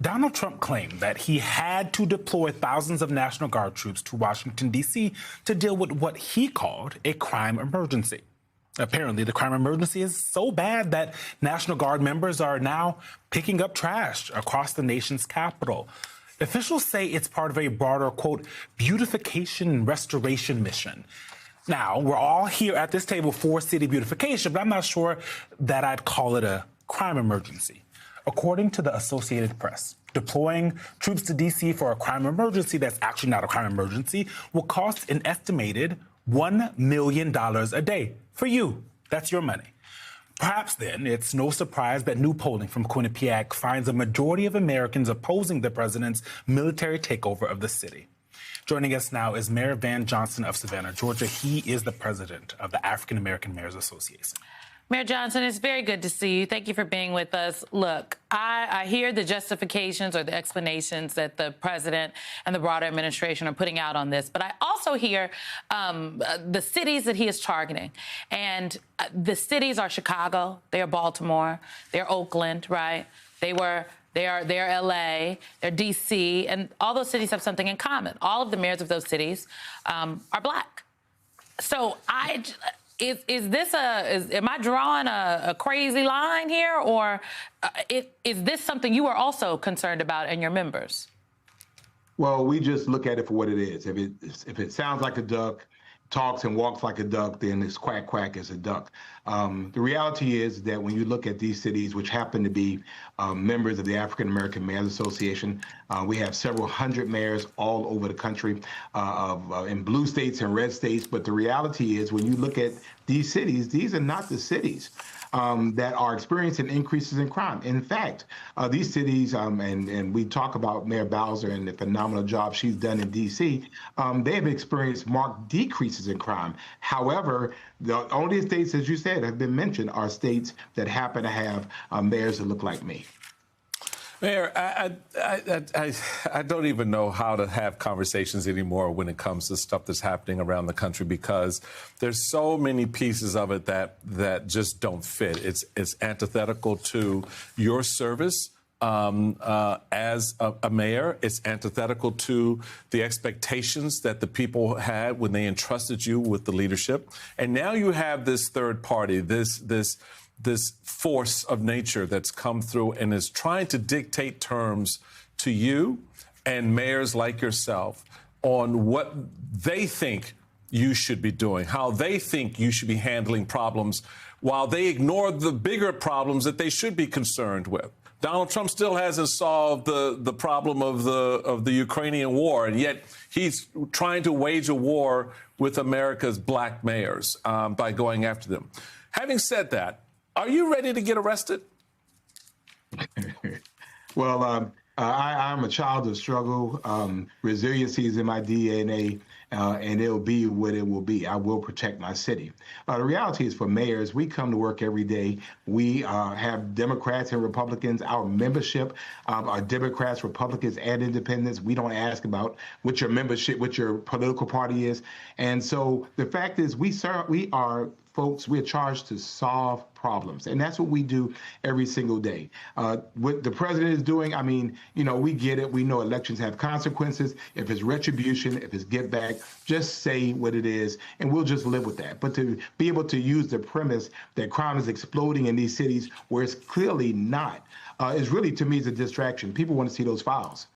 Donald Trump claimed that he had to deploy thousands of National Guard troops to Washington, D.C. to deal with what he called a crime emergency. Apparently, the crime emergency is so bad that National Guard members are now picking up trash across the nation's capital. Officials say it's part of a broader, quote, beautification and restoration mission. Now, we're all here at this table for city beautification, but I'm not sure that I'd call it a crime emergency. According to the Associated Press, deploying troops to D.C. for a crime emergency that's actually not a crime emergency will cost an estimated $1 million a day for you. That's your money. Perhaps then it's no surprise that new polling from Quinnipiac finds a majority of Americans opposing the president's military takeover of the city. Joining us now is Mayor Van Johnson of Savannah, Georgia. He is the president of the African American Mayors Association. Mayor Johnson, it's very good to see you. Thank you for being with us. Look, I hear the justifications or the explanations that the president and the broader administration are putting out on this, but I also hear the cities that he is targeting. And the cities are Chicago, they are Baltimore, they're Oakland, right? They're LA, they're DC, and all those cities have something in common. All of the mayors of those cities are Black. So am I drawing a crazy line here, or is this something you are also concerned about and your members? Well, we just look at it for what it is. If it sounds like a duck, talks and walks like a duck, then it's quack, quack as a duck. The reality is that when you look at these cities, which happen to be members of the African American Mayors Association, we have several hundred mayors all over the country in blue states and red states. But the reality is when you look at these cities, these are not the cities that are experiencing increases in crime. In fact, these cities, and we talk about Mayor Bowser and the phenomenal job she's done in D.C., they have experienced marked decreases in crime. However, the only states, as you said, have been mentioned are states that happen to have mayors that look like me. Mayor, I don't even know how to have conversations anymore when it comes to stuff that's happening around the country, because there's so many pieces of it that just don't fit. It's antithetical to your service as a mayor. It's antithetical to the expectations that the people had when they entrusted you with the leadership. And now you have this third party, this force of nature that's come through and is trying to dictate terms to you and mayors like yourself on what they think you should be doing, how they think you should be handling problems, while they ignore the bigger problems that they should be concerned with. Donald Trump still hasn't solved the problem of the Ukrainian war, and yet he's trying to wage a war with America's Black mayors by going after them. Having said that, are you ready to get arrested? Well, I'm a child of struggle. Resiliency is in my DNA, and it'll be what it will be. I will protect my city. The reality is, for mayors, we come to work every day. We have Democrats and Republicans. Our membership are Democrats, Republicans, and independents. We don't ask about what your membership, what your political party is. And so the fact is, we are folks, we're charged to solve problems. And that's what we do every single day. What the president is doing, I mean, we get it. We know elections have consequences. If it's retribution, if it's get back, just say what it is, and we'll just live with that. But to be able to use the premise that crime is exploding in these cities where it's clearly not, is really, to me, is a distraction. People want to see those files.